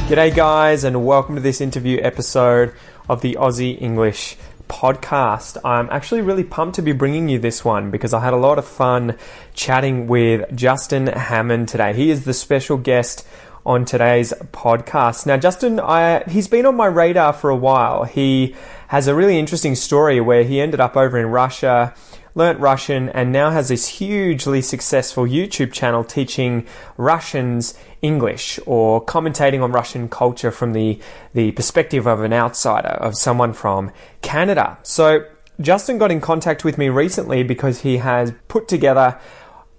G'day guys, and welcome to this interview episode of the Aussie English podcast. I'm actually really pumped to be bringing you this one because I had a lot of fun chatting with Justin Hammond today. He is the special guest on today's podcast. Now, Justin, he's been on my radar for a while. He has a really interesting story where he ended up over in Russia, learnt Russian, and now has this hugely successful YouTube channel teaching Russians English or commentating on Russian culture from the perspective of an outsider, of someone from Canada. So Justin got in contact with me recently because he has put together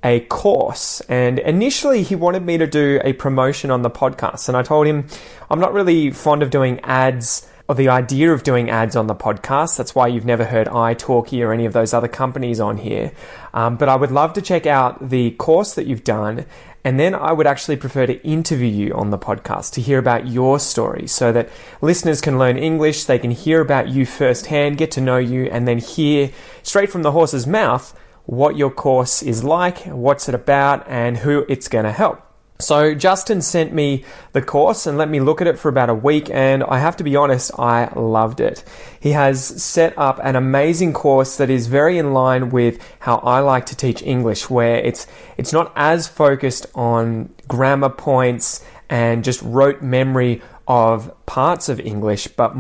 a course, and initially he wanted me to do a promotion on the podcast, and I told him I'm not really fond of doing ads or the idea of doing ads on the podcast. That's why you've never heard iTalki or any of those other companies on here. But I would love to check out the course that you've done, and then I would actually prefer to interview you on the podcast to hear about your story so that listeners can learn English, they can hear about you firsthand, get to know you, and then hear straight from the horse's mouth what your course is like, what's it about, and who it's going to help. So Justin sent me the course and let me look at it for about a week, and I have to be honest, I loved it. He has set up an amazing course that is very in line with how I like to teach English, where it's not as focused on grammar points and just rote memory of parts of English, but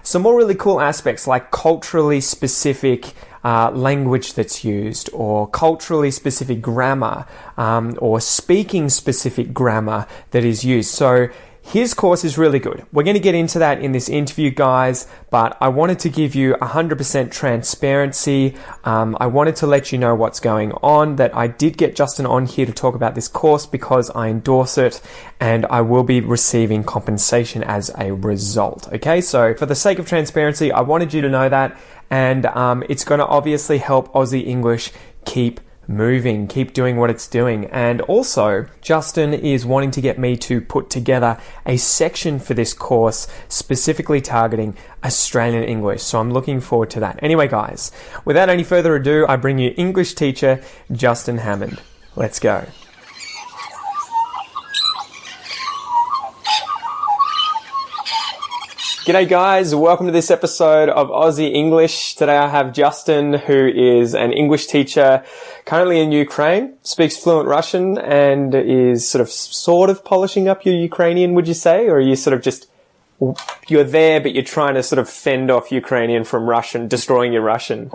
some more really cool aspects like culturally specific language that's used, or culturally specific grammar, or speaking specific grammar that is used. So his course is really good. We're going to get into that in this interview, guys, but I wanted to give you 100% transparency. I wanted to let you know what's going on, that I did get Justin on here to talk about this course because I endorse it and I will be receiving compensation as a result. Okay, so for the sake of transparency, I wanted you to know that, and it's going to obviously help Aussie English keep moving, keep doing what it's doing. And also, Justin is wanting to get me to put together a section for this course specifically targeting Australian English. So I'm looking forward to that. Anyway, guys, without any further ado, I bring you English teacher Justin Hammond. Let's go. G'day guys, welcome to this episode of Aussie English. Today I have Justin, who is an English teacher currently in Ukraine, speaks fluent Russian, and is sort of polishing up your Ukrainian, would you say? Or are you you're there but you're trying to sort of fend off Ukrainian from Russian, destroying your Russian?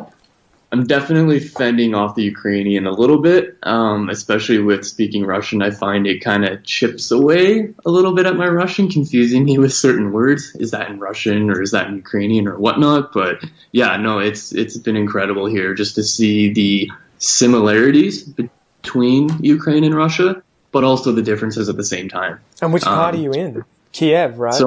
I'm definitely fending off the Ukrainian a little bit, especially with speaking Russian. I find it kind of chips away a little bit at my Russian, confusing me with certain words. Is that in Russian or is that in Ukrainian or whatnot? But yeah, no, it's been incredible here just to see the similarities between Ukraine and Russia, but also the differences at the same time. And which part are you in? Kiev, right?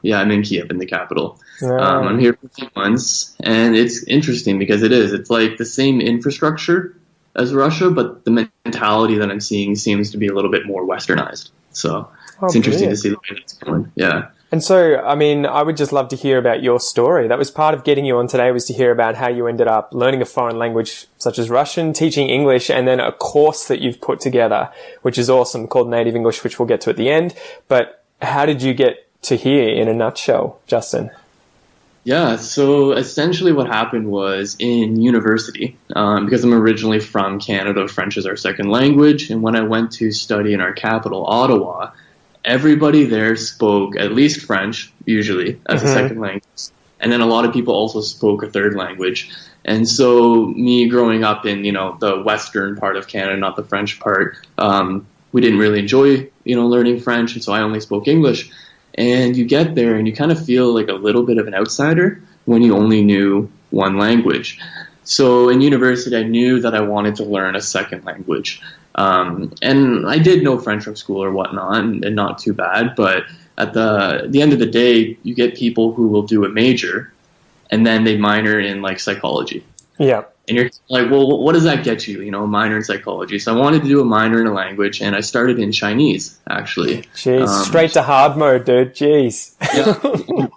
Yeah, I'm in Kiev, in the capital. I'm here for a few months, and it's interesting because it's like the same infrastructure as Russia, but the mentality that I'm seeing seems to be a little bit more westernized. So it's interesting to see the way that's going. Yeah. And so, I mean, I would just love to hear about your story. That was part of getting you on today, was to hear about how you ended up learning a foreign language such as Russian, teaching English, and then a course that you've put together, which is awesome, called Native English, which we'll get to at the end. But how did you get to here in a nutshell, Justin? Yeah, so essentially what happened was in university, because I'm originally from Canada, French is our second language, and when I went to study in our capital, Ottawa, everybody there spoke at least French, usually, as a second language, and then a lot of people also spoke a third language. And so me growing up in, the western part of Canada, not the French part, we didn't really enjoy, learning French, and so I only spoke English. And you get there and you kind of feel like a little bit of an outsider when you only knew one language. So in university, I knew that I wanted to learn a second language. And I did know French from school or whatnot, and not too bad. But at the end of the day, you get people who will do a major and then they minor in psychology. Yeah. And you're like, well, what does that get you? A minor in psychology. So I wanted to do a minor in a language, and I started in Chinese, actually. Jeez, straight to hard mode, dude. Jeez. Yeah,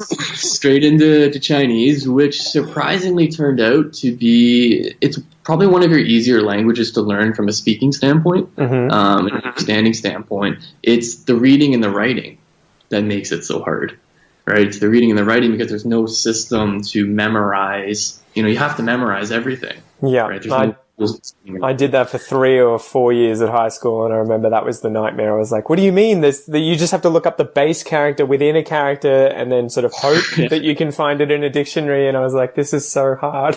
straight into Chinese, which surprisingly turned out to be, it's probably one of your easier languages to learn from a speaking standpoint, an understanding standpoint. It's the reading and the writing that makes it so hard, right? It's the reading and the writing, because there's no system to memorize. You have to memorize everything. Yeah. Right? There's I did that for 3 or 4 years at high school, and I remember that was the nightmare. I was like, what do you mean? You just have to look up the base character within a character and then sort of hope that you can find it in a dictionary. And I was like, this is so hard.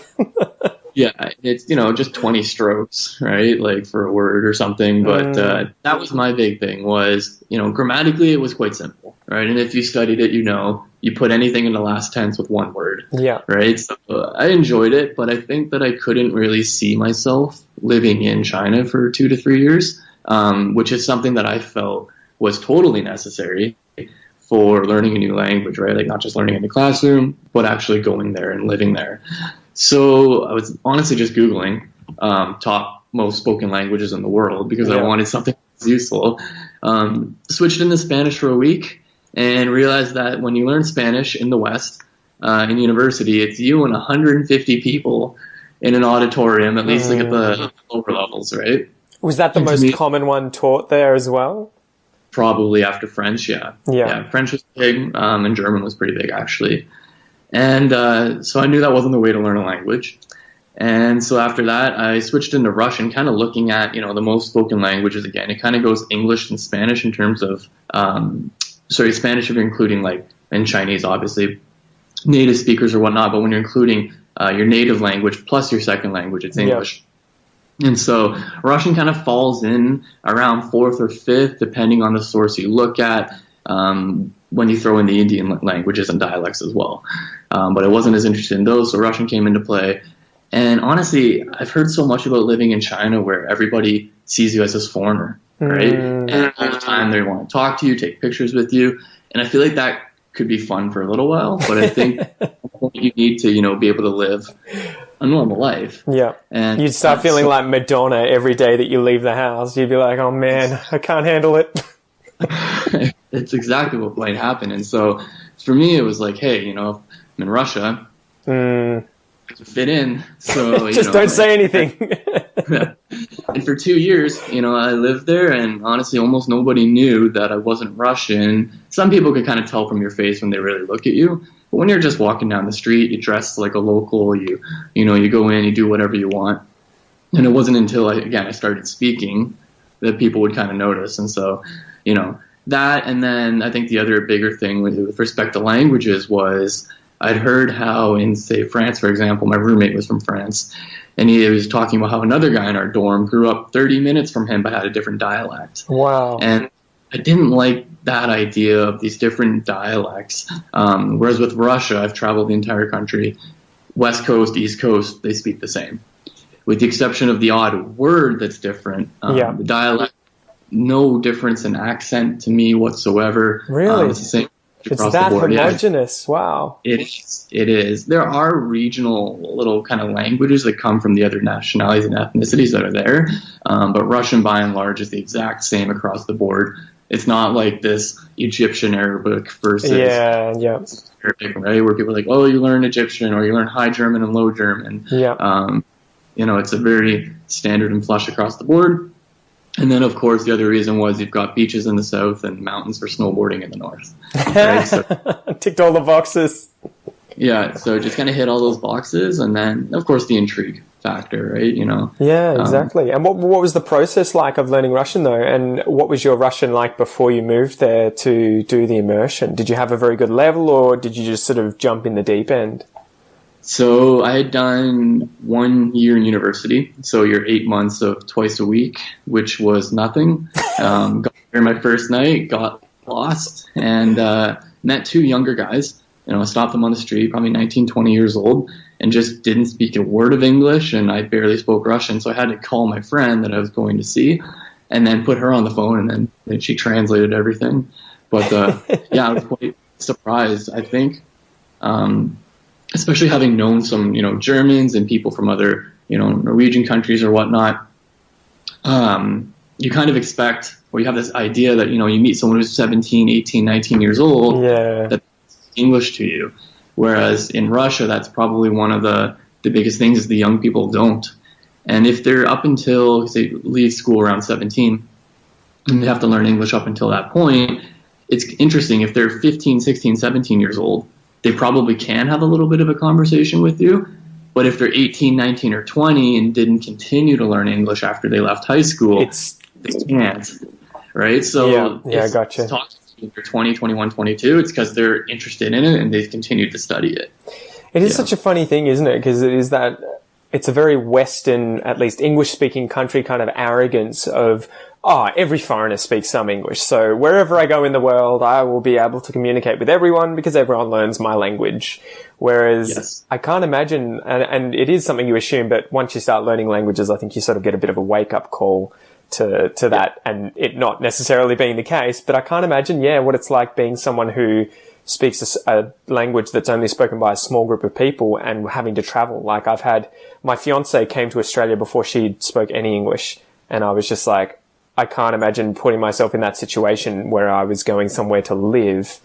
Yeah, it's, just 20 strokes, right? Like for a word or something. But that was my big thing was, grammatically it was quite simple, right? And if you studied it, you put anything in the last tense with one word. Yeah. Right? So I enjoyed it, but I think that I couldn't really see myself living in China for 2 to 3 years, which is something that I felt was totally necessary for learning a new language, right? Like not just learning in the classroom, but actually going there and living there. So I was honestly just Googling top most spoken languages in the world because I wanted something that was useful. Switched into Spanish for a week and realized that when you learn Spanish in the West, in university, it's you and 150 people in an auditorium, at least like at the lower levels, right? Was that the most common one taught there as well? Probably after French, yeah. French was big, and German was pretty big, actually. And so I knew that wasn't the way to learn a language. And so after that, I switched into Russian, kind of looking at, the most spoken languages again. It kind of goes English and Spanish in terms of, Spanish if you're including, like, and Chinese, obviously, native speakers or whatnot. But when you're including your native language plus your second language, it's English. Yep. And so Russian kind of falls in around 4th or 5th, depending on the source you look at, when you throw in the Indian languages and dialects as well. But I wasn't as interested in those, so Russian came into play. And honestly, I've heard so much about living in China where everybody sees you as this foreigner, right? And all the time they want to talk to you, take pictures with you. And I feel like that could be fun for a little while, but I think you need to, be able to live a normal life. Yeah. And you'd start feeling like Madonna every day that you leave the house. You'd be like, oh man, I can't handle it. It's exactly what might happen. And so for me, it was like, hey, I'm in Russia. I can fit in. So just don't say anything. And for 2 years, I lived there, and honestly, almost nobody knew that I wasn't Russian. Some people could kind of tell from your face when they really look at you. But when you're just walking down the street, you dress like a local, you go in, you do whatever you want. And it wasn't until I started speaking that people would kind of notice. And so, that, and then I think the other bigger thing with respect to languages was I'd heard how in, say, France, for example, my roommate was from France, and he was talking about how another guy in our dorm grew up 30 minutes from him but had a different dialect. Wow. And I didn't like that idea of these different dialects. Whereas with Russia, I've traveled the entire country, West Coast, East Coast, they speak the same. With the exception of the odd word that's different, the dialect, no difference in accent to me whatsoever. Really? It's the same. It's that homogenous. Yeah. Wow. It is. There are regional little kind of languages that come from the other nationalities and ethnicities that are there, but Russian by and large is the exact same across the board. It's not like this Egyptian Arabic versus Arabic, right? Where people are like, oh, you learn Egyptian or you learn High German and Low German. Yeah. It's a very standard and flush across the board. And then, of course, the other reason was you've got beaches in the south and mountains for snowboarding in the north. Right? So, ticked all the boxes. Yeah, so just kind of hit all those boxes. And then, of course, the intrigue factor, right? Yeah, exactly. And what was the process like of learning Russian, though? And what was your Russian like before you moved there to do the immersion? Did you have a very good level, or did you just sort of jump in the deep end? So I had done 1 year in university, so you're 8 months of twice a week, which was nothing. Got there my first night, got lost, and met 2 younger guys. I stopped them on the street, probably 19, 20 years old, and just didn't speak a word of English, and I barely spoke Russian, so I had to call my friend that I was going to see, and then put her on the phone, and then she translated everything. But I was quite surprised, I think. Especially having known some, Germans and people from other, Norwegian countries or whatnot, you kind of expect, or you have this idea that, you meet someone who's 17, 18, 19 years old, that's English to you. Whereas in Russia, that's probably one of the biggest things is the young people don't. And if they're up until, say, leave school around 17, and they have to learn English up until that point, it's interesting. If they're 15, 16, 17 years old, they probably can have a little bit of a conversation with you. But if they're 18, 19, or 20 and didn't continue to learn English after they left high school, they can't, right? So I gotcha. Talking to if they're 20, 21, 22, it's because they're interested in it and they've continued to study it. It is such a funny thing, isn't it? Because it's a very Western, at least English-speaking country kind of arrogance of, every foreigner speaks some English. So wherever I go in the world, I will be able to communicate with everyone because everyone learns my language. Whereas I can't imagine, and it is something you assume, but once you start learning languages, I think you sort of get a bit of a wake-up call to that, and it not necessarily being the case. But I can't imagine, what it's like being someone who speaks a language that's only spoken by a small group of people and having to travel. Like my fiance came to Australia before she spoke any English, and I was just like, I can't imagine putting myself in that situation where I was going somewhere to live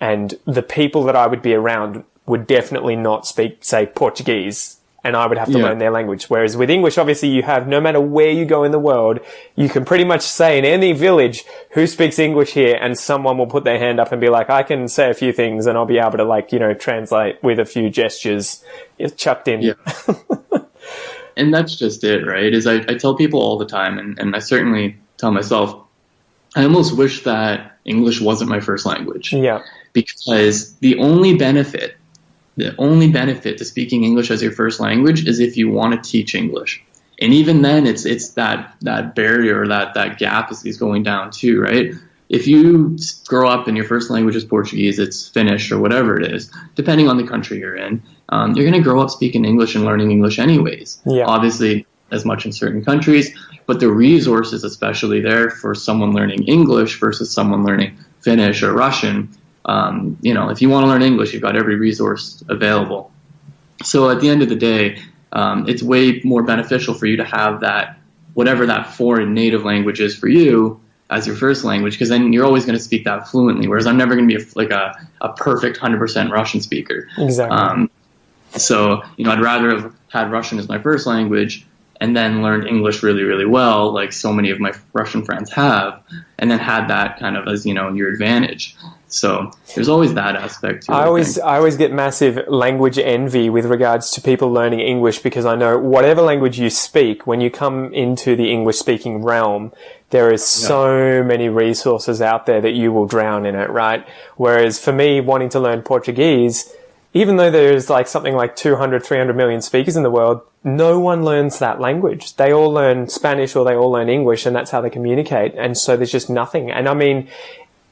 and the people that I would be around would definitely not speak, say, Portuguese, and I would have to learn their language. Whereas with English, obviously you have, no matter where you go in the world, you can pretty much say in any village, who speaks English here, and someone will put their hand up and be like, I can say a few things and I'll be able to translate with a few gestures chucked in. Yeah. And that's just it, right? Is I tell people all the time, and I certainly tell myself, I almost wish that English wasn't my first language. Yeah. Because the only benefit to speaking English as your first language is if you want to teach English. And even then, it's that barrier, that gap is going down too, right? If you grow up and your first language is Portuguese, it's Finnish or whatever it is, depending on the country you're in, you're going to grow up speaking English and learning English anyways. Yeah. Obviously, as much in certain countries, but the resources especially there for someone learning English versus someone learning Finnish or Russian. If you want to learn English, you've got every resource available. So at the end of the day, it's way more beneficial for you to have that, whatever that foreign native language is for you, as your first language, because then you're always going to speak that fluently, whereas I'm never going to be a perfect 100% Russian speaker. Exactly. So I'd rather have had Russian as my first language and then learned English really, really well, like so many of my Russian friends have, and then had that kind of as, your advantage. So there's always that aspect to it. I always get massive language envy with regards to people learning English, because I know whatever language you speak, when you come into the English speaking realm, there is so many resources out there that you will drown in it, right? Whereas for me, wanting to learn Portuguese, even though there's something like 200, 300 million speakers in the world, no one learns that language. They all learn Spanish or they all learn English, and that's how they communicate. And so there's just nothing. And I mean,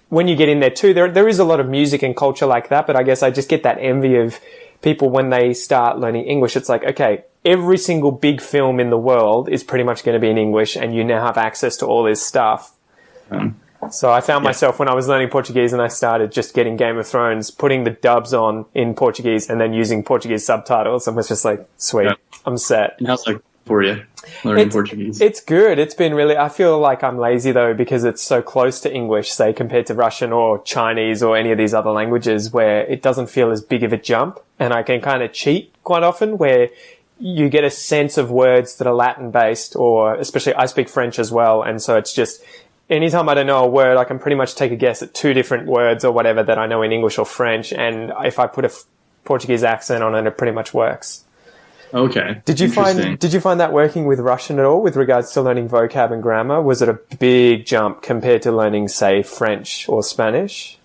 when you get in there too, there is a lot of music and culture like that, but I guess I just get that envy of people when they start learning English. It's like, okay, every single big film in the world is pretty much going to be in English, and you now have access to all this stuff. So I found myself when I was learning Portuguese and I started just getting Game of Thrones, putting the dubs on in Portuguese and then using Portuguese subtitles, and was just like, sweet, I'm set. And how's that for you, learning Portuguese? It's good. It's been really, I feel like I'm lazy though, because it's so close to English, say, compared to Russian or Chinese or any of these other languages, where it doesn't feel as big of a jump, and I can kind of cheat quite often, where you get a sense of words that are Latin based, or especially I speak French as well, and so it's just, anytime I don't know a word, I can pretty much take a guess at two different words or whatever that I know in English or French, and if I put a Portuguese accent on it, it pretty much works. Okay. Did you find that working with Russian at all with regards to learning vocab and grammar? Was it a big jump compared to learning, say, French or Spanish?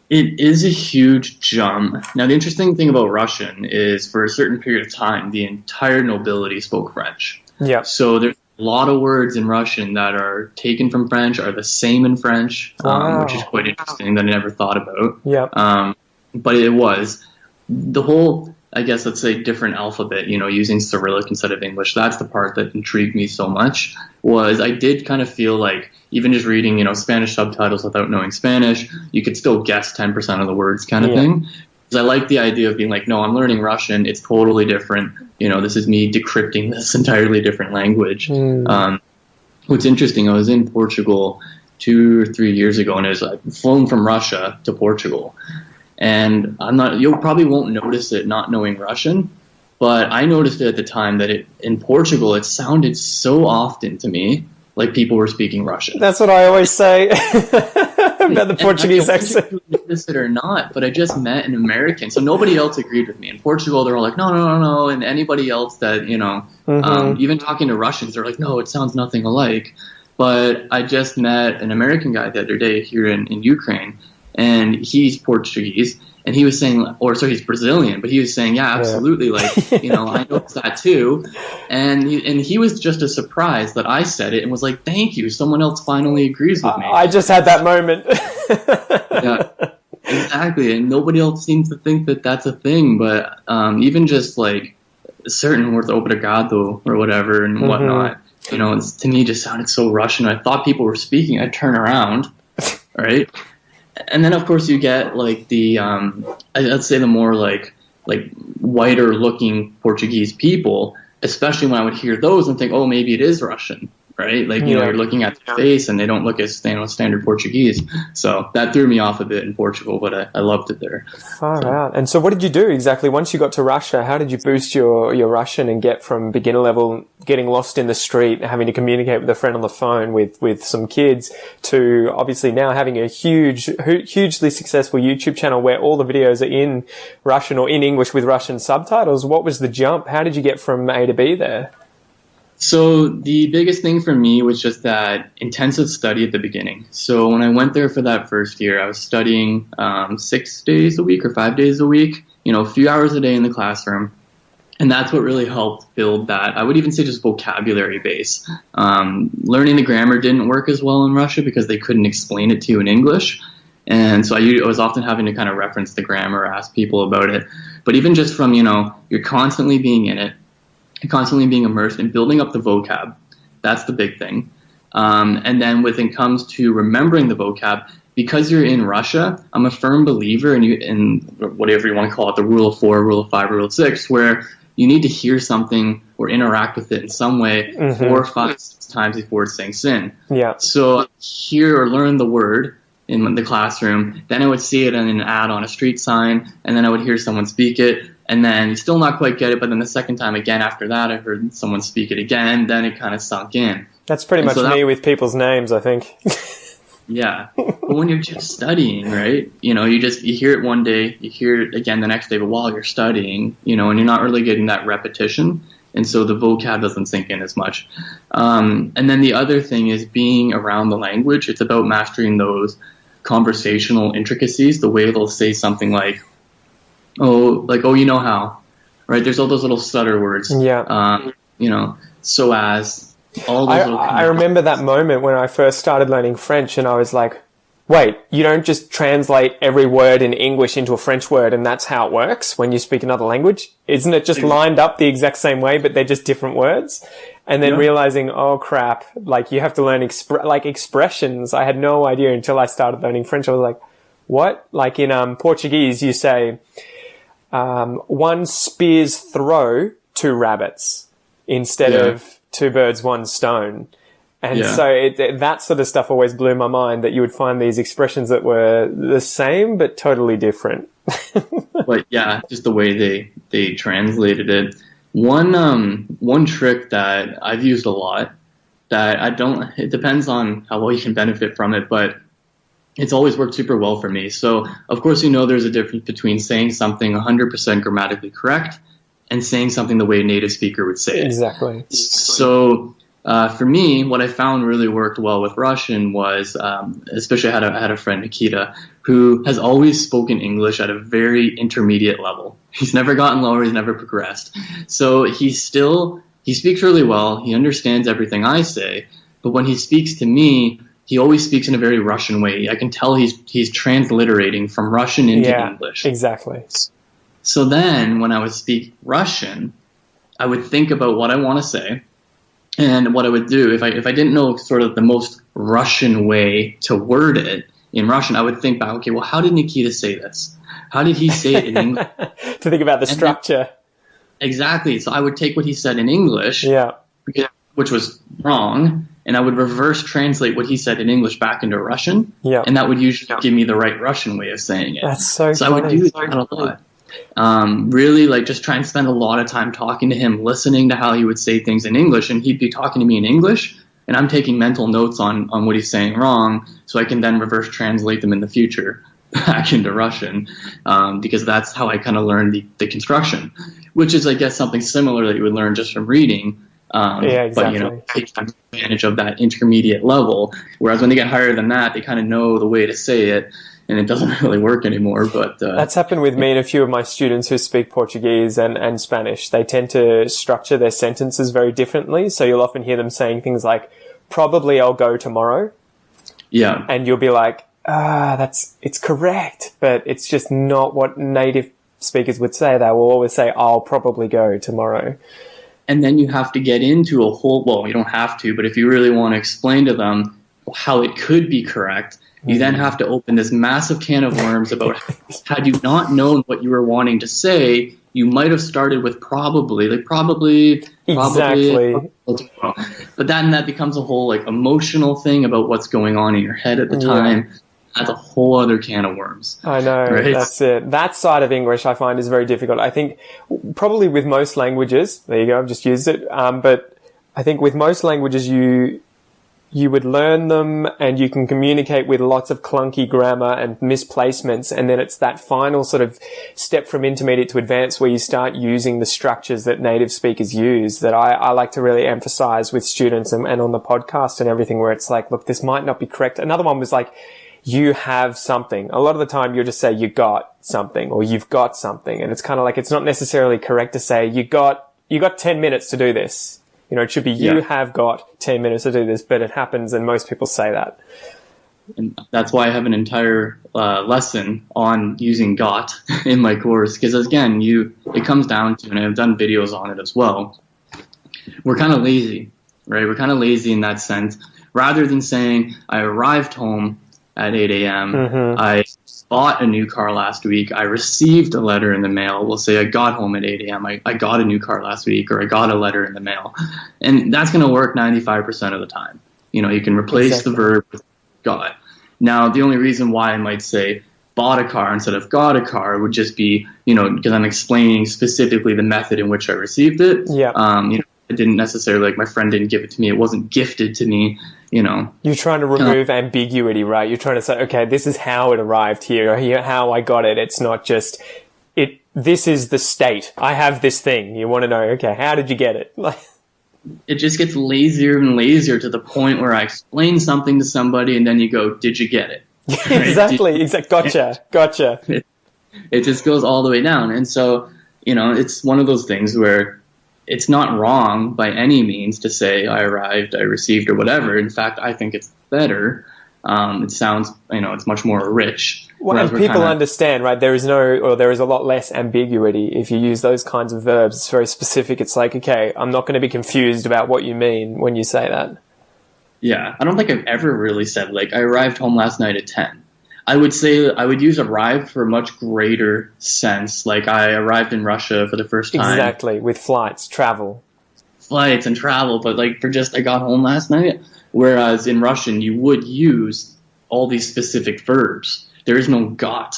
It is a huge jump. Now, the interesting thing about Russian is for a certain period of time, the entire nobility spoke French. Yeah. So there's a lot of words in Russian that are taken from French, are the same in French, which is quite interesting that I never thought about. Yeah. But it was the whole, I guess, let's say, different alphabet, using Cyrillic instead of English. That's the part that intrigued me so much. Was I did kind of feel like even just reading, Spanish subtitles without knowing Spanish, you could still guess 10% of the words kind of thing. Because I like the idea of being like, no, I'm learning Russian. It's totally different. This is me decrypting this entirely different language. What's interesting, I was in Portugal 2 or 3 years ago, and it was like flown from Russia to Portugal. And you probably won't notice it not knowing Russian, but I noticed it at the time that in Portugal, it sounded so often to me like people were speaking Russian. That's what I always say. about the Portuguese accent. Notice it or not, but I just met an American, so nobody else agreed with me. In Portugal, they're all like, no, no, no, no, and anybody else that, even talking to Russians, they're like, no, it sounds nothing alike. But I just met an American guy the other day here in Ukraine, and he's Portuguese, and he was saying, he's Brazilian, but he was saying, yeah, absolutely, I noticed that too, and he was just as surprised that I said it and was like, thank you, someone else finally agrees with me. I just had that moment. Yeah, exactly, and nobody else seems to think that that's a thing, but even just like certain words, obrigado or whatever and whatnot, to me just sounded so Russian. I thought people were speaking. I'd turn around, right? And then, of course, you get like the, I'd say the more like whiter looking Portuguese people, especially when I would hear those and think, oh, maybe it is Russian, right? Like, you're looking at their face and they don't look as standard Portuguese. So that threw me off a bit in Portugal, but I loved it there. Far out. And so what did you do exactly once you got to Russia? How did you boost your Russian and get from beginner level, getting lost in the street, having to communicate with a friend on the phone with some kids, to obviously now having a hugely successful YouTube channel where all the videos are in Russian or in English with Russian subtitles? What was the jump? How did you get from A to B there? So the biggest thing for me was just that intensive study at the beginning. So when I went there for that first year, I was studying 6 days a week or 5 days a week, a few hours a day in the classroom. And that's what really helped build that. I would even say just vocabulary base. Learning the grammar didn't work as well in Russia because they couldn't explain it to you in English. And so I was often having to kind of reference the grammar, ask people about it. But even just from, you're constantly being in it, constantly being immersed and building up the vocab. That's the big thing. And then when it comes to remembering the vocab, because you're in Russia, I'm a firm believer in whatever you want to call it, the rule of 4, rule of 5, rule of 6, where you need to hear something or interact with it in some way 4, 5, 6 times before it's saying sin. Yeah. So hear or learn the word in the classroom, then I would see it in an ad on a street sign, and then I would hear someone speak it, and then you still not quite get it, but then the second time again after that, I heard someone speak it again, then it kind of sunk in. That's pretty much me with people's names, I think. Yeah. But when you're just studying, right, you hear it one day, you hear it again the next day, but while you're studying, and you're not really getting that repetition, and so the vocab doesn't sink in as much. And then the other thing is being around the language. It's about mastering those conversational intricacies, the way they'll say something like, oh, you know how, right? There's all those little stutter words. Yeah. So as, all those little... I remember that moment when I first started learning French and I was like, wait, you don't just translate every word in English into a French word and that's how it works when you speak another language? Isn't it just lined up the exact same way, but they're just different words? And then realizing, oh crap, like you have to learn expressions. I had no idea until I started learning French. I was like, what? Like in Portuguese, you say, one spear's throw 2 rabbits instead of 2 birds, 1 stone. And so that sort of stuff always blew my mind, that you would find these expressions that were the same but totally different. But yeah, just the way they translated it. One trick that I've used a lot that it depends on how well you can benefit from it, but it's always worked super well for me. So, of course, there's a difference between saying something 100% grammatically correct and saying something the way a native speaker would say it. Exactly. So, for me, what I found really worked well with Russian was, especially I had a friend, Nikita, who has always spoken English at a very intermediate level. He's never gotten lower, he's never progressed. So he speaks really well, he understands everything I say, but when he speaks to me, he always speaks in a very Russian way. I can tell he's transliterating from Russian into English. Exactly. So then, when I would speak Russian, I would think about what I want to say, and what I would do, if I didn't know sort of the most Russian way to word it in Russian, I would think back, okay, well, how did Nikita say this? How did he say it in English? To think about the structure. Exactly. So I would take what he said in English, which was wrong, and I would reverse translate what he said in English back into Russian, and that would usually give me the right Russian way of saying it. That's so funny. I would do that a lot. Really, just try and spend a lot of time talking to him, listening to how he would say things in English, and he'd be talking to me in English, and I'm taking mental notes on what he's saying wrong, so I can then reverse translate them in the future back into Russian, because that's how I kind of learned the construction, which is, I guess, something similar that you would learn just from reading. Yeah, exactly. But, taking advantage of that intermediate level, whereas when they get higher than that, they kind of know the way to say it, and it doesn't really work anymore. But that's happened with me and a few of my students who speak Portuguese and Spanish. They tend to structure their sentences very differently, so you'll often hear them saying things like, probably I'll go tomorrow. Yeah. And you'll be like, it's correct, but it's just not what native speakers would say. They will always say, I'll probably go tomorrow. And then you have to get into a whole, well, you don't have to, but if you really want to explain to them how it could be correct, you then have to open this massive can of worms about, had you not known what you were wanting to say, you might have started with probably. Exactly. But then that becomes a whole emotional thing about what's going on in your head at the time. That's a whole other can of worms. I know, right? That's it. That side of English I find is very difficult. I think probably with most languages, there you go, I've just used it, but I think with most languages you would learn them and you can communicate with lots of clunky grammar and misplacements, and then it's that final sort of step from intermediate to advanced where you start using the structures that native speakers use that I like to really emphasize with students and on the podcast and everything, where it's like, look, this might not be correct. Another one was like, you have something. A lot of the time you'll just say you got something or you've got something. And it's kind of like, it's not necessarily correct to say you got 10 minutes to do this. It should be you have got 10 minutes to do this, but it happens and most people say that. And that's why I have an entire lesson on using got in my course. Because again, it comes down to, and I've done videos on it as well, we're kind of lazy, right? We're kind of lazy in that sense. Rather than saying, I arrived home at 8 a.m. I bought a new car last week. I received a letter in the mail. We'll say I got home at 8 a.m. I got a new car last week, or I got a letter in the mail. And that's going to work 95% of the time. You can replace the verb with got. Now, the only reason why I might say bought a car instead of got a car would just be, because I'm explaining specifically the method in which I received it. Yeah. It didn't necessarily, my friend didn't give it to me. It wasn't gifted to me, You're trying to remove ambiguity, right? You're trying to say, okay, this is how it arrived here, or how I got it. It's not just, this is the state. I have this thing. You want to know, okay, how did you get it? It just gets lazier and lazier to the point where I explain something to somebody and then you go, did you get it? Right? Exactly. Gotcha. It just goes all the way down. And so, it's one of those things where it's not wrong by any means to say I arrived, I received, or whatever. In fact, I think it's better. It sounds, it's much more rich. Well, and people understand, right? There is a lot less ambiguity if you use those kinds of verbs. It's very specific. It's like, okay, I'm not going to be confused about what you mean when you say that. Yeah, I don't think I've ever really said, I arrived home last night at 10. I would say I would use arrived for a much greater sense. Like I arrived in Russia for the first time. Exactly, with travel. Flights and travel, but for just I got home last night. Whereas in Russian, you would use all these specific verbs. There is no got,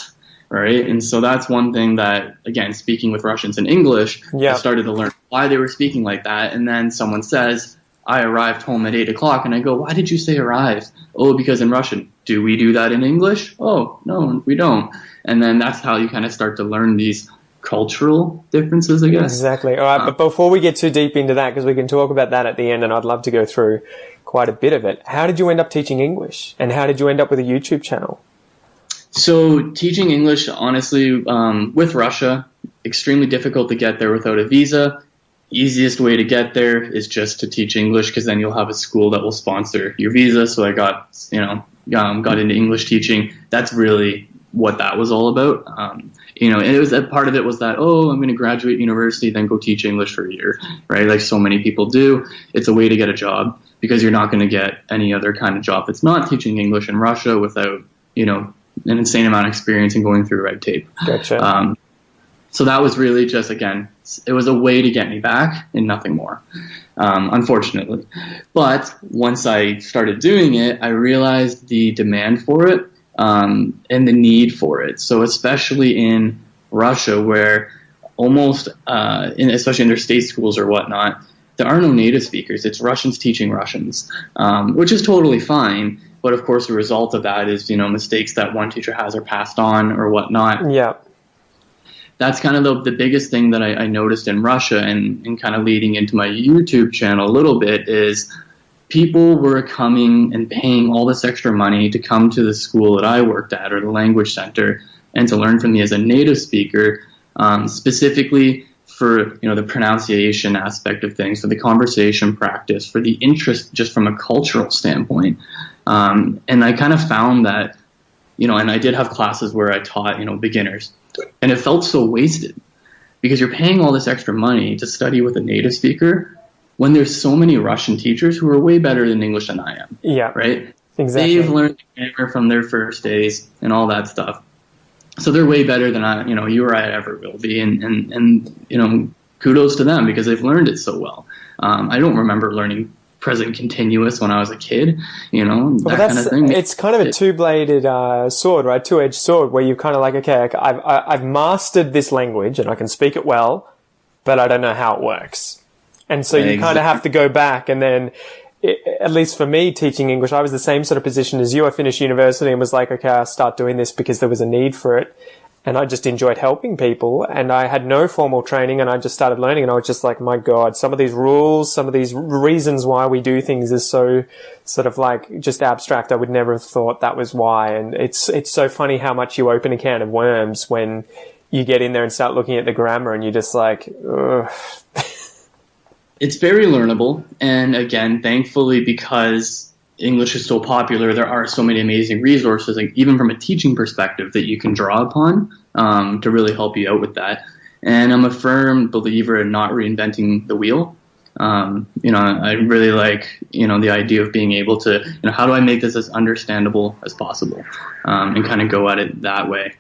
right? And so that's one thing that, again, speaking with Russians and English, I started to learn why they were speaking like that. And then someone says, I arrived home at 8 o'clock, and I go, why did you say arrived? Oh, because in Russian. Do we do that in English? Oh, no, we don't. And then that's how you kind of start to learn these cultural differences, I guess. Exactly. All right, but before we get too deep into that, because we can talk about that at the end, and I'd love to go through quite a bit of it. How did you end up teaching English? And how did you end up with a YouTube channel? So teaching English, honestly, with Russia, extremely difficult to get there without a visa. Easiest way to get there is just to teach English, because then you'll have a school that will sponsor your visa. So I got into English teaching. That's really what that was all about. And it was part of it was that, I'm going to graduate university, then go teach English for a year, right? Like so many people do. It's a way to get a job, because you're not going to get any other kind of job that's not teaching English in Russia without, an insane amount of experience and going through red tape. Gotcha. So that was really just, again, it was a way to get me back and nothing more, unfortunately. But once I started doing it, I realized the demand for it and the need for it. So especially in Russia, where almost, especially in their state schools or whatnot, there are no native speakers. It's Russians teaching Russians, which is totally fine. But of course, the result of that is, mistakes that one teacher has are passed on or whatnot. Yeah. That's kind of the biggest thing that I noticed in Russia, and kind of leading into my YouTube channel a little bit, is people were coming and paying all this extra money to come to the school that I worked at, or the language center, and to learn from me as a native speaker, specifically for the pronunciation aspect of things, for the conversation practice, for the interest just from a cultural standpoint. And I kind of found that, and I did have classes where I taught, beginners, and it felt so wasted, because you're paying all this extra money to study with a native speaker when there's so many Russian teachers who are way better than English than I am. Yeah. Right? Exactly. They've learned grammar from their first days and all that stuff. So they're way better than you or I ever will be, and kudos to them, because they've learned it so well. I don't remember learning present continuous when I was a kid, that kind of thing. It's kind of a two-bladed sword, right? Two-edged sword, where you're kind of like, okay, I've mastered this language and I can speak it well, but I don't know how it works. And so you kind of have to go back, and then, at least for me, teaching English, I was the same sort of position as you. I finished university and was like, okay, I'll start doing this because there was a need for it. And I just enjoyed helping people, and I had no formal training, and I just started learning, and I was just like, my God, some of these rules, some of these reasons why we do things is so sort of like just abstract. I would never have thought that was why. And it's so funny how much you open a can of worms when you get in there and start looking at the grammar, and you're just like, ugh. It's very learnable, and again, thankfully, because English is so popular, there are so many amazing resources, like even from a teaching perspective, that you can draw upon to really help you out with that. And I'm a firm believer in not reinventing the wheel. I really like, the idea of being able to, how do I make this as understandable as possible, and kind of go at it that way.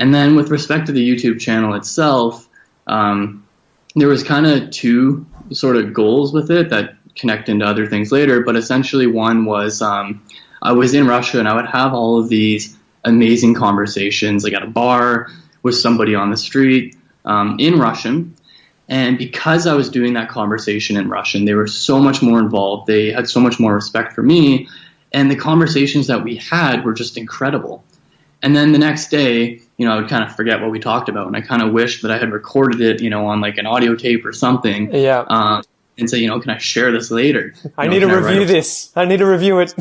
And then with respect to the YouTube channel itself, there was kind of two sort of goals with it that connect into other things later, but essentially one was I was in Russia, and I would have all of these amazing conversations, like at a bar with somebody on the street, in Russian. And because I was doing that conversation in Russian, they were so much more involved. They had so much more respect for me, and the conversations that we had were just incredible. And then the next day, I would kind of forget what we talked about, and I kind of wished that I had recorded it, on like an audio tape or something. Yeah. And say, can I share this later? I need to review this. I need to review it.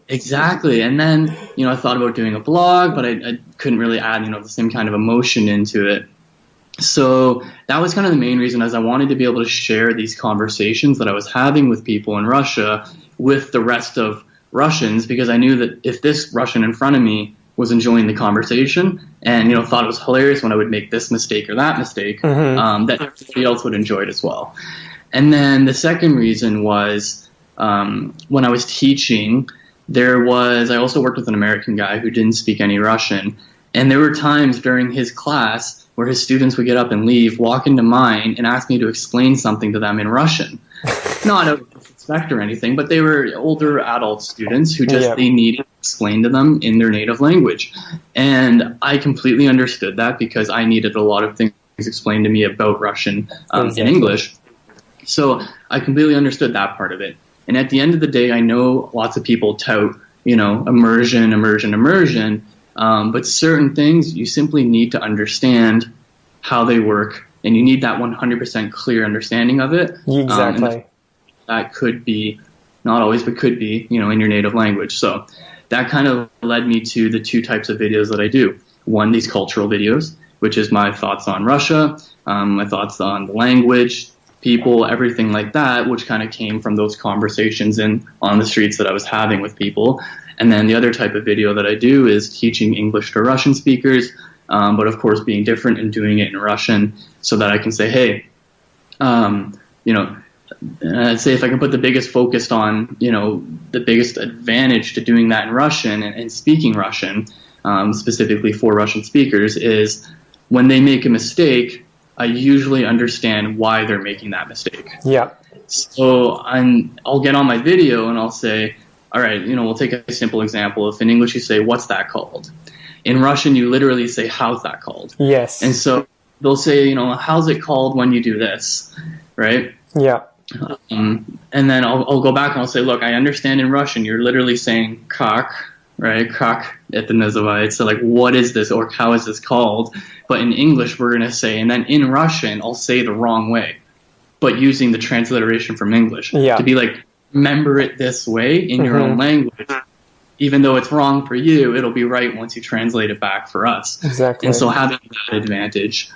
Exactly. And then, I thought about doing a blog, but I couldn't really add, the same kind of emotion into it. So that was kind of the main reason, as I wanted to be able to share these conversations that I was having with people in Russia with the rest of Russians, because I knew that if this Russian in front of me was enjoying the conversation and, thought it was hilarious when I would make this mistake or that mistake, that everybody else would enjoy it as well. And then the second reason was when I was teaching, I also worked with an American guy who didn't speak any Russian. And there were times during his class where his students would get up and leave, walk into mine, and ask me to explain something to them in Russian. Not out of disrespect or anything, but they were older adult students who they needed to explain to them in their native language. And I completely understood that, because I needed a lot of things explained to me about Russian in English. So I completely understood that part of it. And at the end of the day, I know lots of people tout, immersion, but certain things you simply need to understand how they work, and you need that 100% clear understanding of it. Exactly. That could be, not always, but could be, in your native language. So that kind of led me to the two types of videos that I do. One, these cultural videos, which is my thoughts on Russia, my thoughts on the language, people, everything like that, which kind of came from those conversations on the streets that I was having with people. And then the other type of video that I do is teaching English to Russian speakers, but of course being different and doing it in Russian, so that I can say, hey, say if I can put the biggest focus on, the biggest advantage to doing that in Russian and speaking Russian, specifically for Russian speakers, is when they make a mistake, I usually understand why they're making that mistake. Yeah. So I'll get on my video and I'll say, all right, we'll take a simple example. If in English you say, what's that called? In Russian, you literally say, how's that called? Yes. And so they'll say, how's it called when you do this, right? Yeah. And then I'll go back and I'll say, look, I understand in Russian you're literally saying kak, right? Kak это называется. So like, what is this, or how is this called? But in English, we're going to say, and then in Russian, I'll say the wrong way, but using the transliteration from English to be like, remember it this way in your own language. Even though it's wrong for you, it'll be right once you translate it back for us. Exactly. And so having that advantage,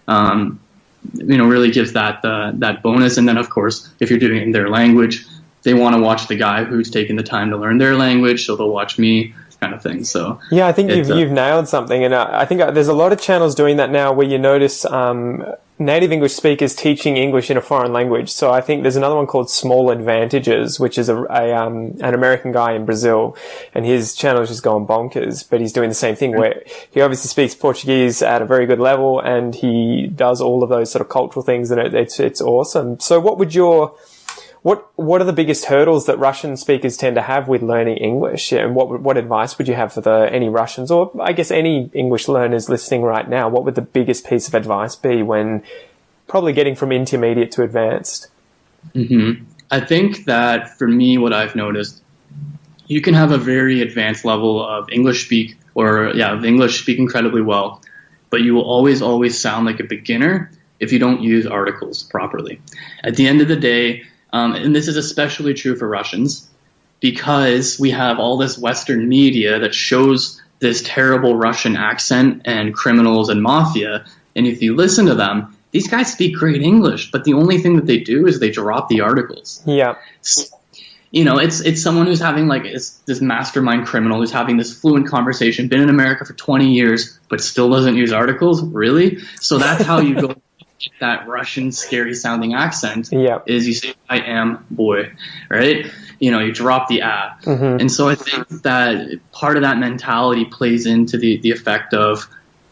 really gives that bonus. And then, of course, if you're doing it in their language, they want to watch the guy who's taking the time to learn their language, so they'll watch me, kind of thing. So yeah, I think you've nailed something, and I think there's a lot of channels doing that now, where you notice native English speakers teaching English in a foreign language. So I think there's another one called Small Advantages, which is an American guy in Brazil, and his channel is just going bonkers, but he's doing the same thing, where he obviously speaks Portuguese at a very good level, and he does all of those sort of cultural things, and it's awesome. So what are the biggest hurdles that Russian speakers tend to have with learning English? And what advice would you have for any Russians, or I guess any English learners listening right now? What would the biggest piece of advice be when probably getting from intermediate to advanced? I think that for me, what I've noticed, you can have a very advanced level of English speak incredibly well, but you will always sound like a beginner if you don't use articles properly. At the end of the day, and this is especially true for Russians, because we have all this Western media that shows this terrible Russian accent and criminals and mafia. And if you listen to them, these guys speak great English, but the only thing that they do is they drop the articles. Yeah. So, it's someone who's having this mastermind criminal who's having this fluent conversation, been in America for 20 years, but still doesn't use articles. Really? So that's how you go. That Russian scary sounding accent is you say I am boy, right? You drop the and so I think that part of that mentality plays into the effect of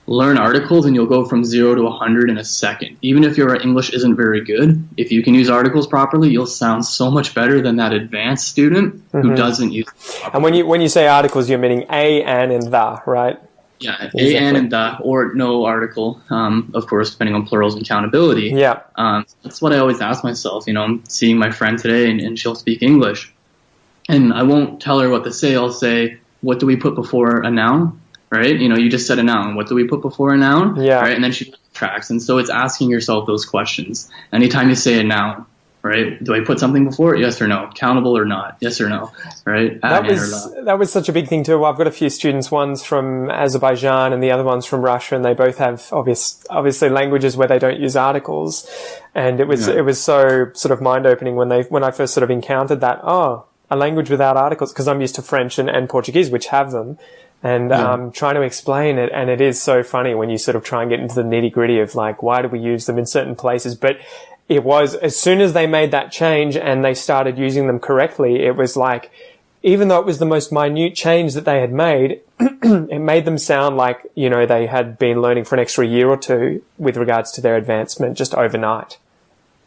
learn articles, and you'll go from 0 to 100 in a second. Even if your English isn't very good, if you can use articles properly, you'll sound so much better than that advanced student who doesn't use them properly. And when you say articles, you're meaning a, an, and the, right? Yeah, exactly. A, and the, or no article, of course, depending on plurals and countability. Yeah. That's what I always ask myself. I'm seeing my friend today, and she'll speak English. And I won't tell her what to say. I'll say, what do we put before a noun? Right? You just said a noun. What do we put before a noun? Yeah. Right? And then she tracks. And so it's asking yourself those questions. Anytime you say a noun, right? Do I put something before it? Yes or no? Countable or not? Yes or no? Right? That was such a big thing too. I've got a few students, one's from Azerbaijan and the other one's from Russia, and they both have obviously languages where they don't use articles. And it was so sort of mind opening when I first sort of encountered that, a language without articles, because I'm used to French and Portuguese, which have them. And trying to explain it, and it is so funny when you sort of try and get into the nitty gritty of like, why do we use them in certain places? But it was, as soon as they made that change and they started using them correctly, it was like, even though it was the most minute change that they had made, it made them sound like, they had been learning for an extra year or two with regards to their advancement just overnight.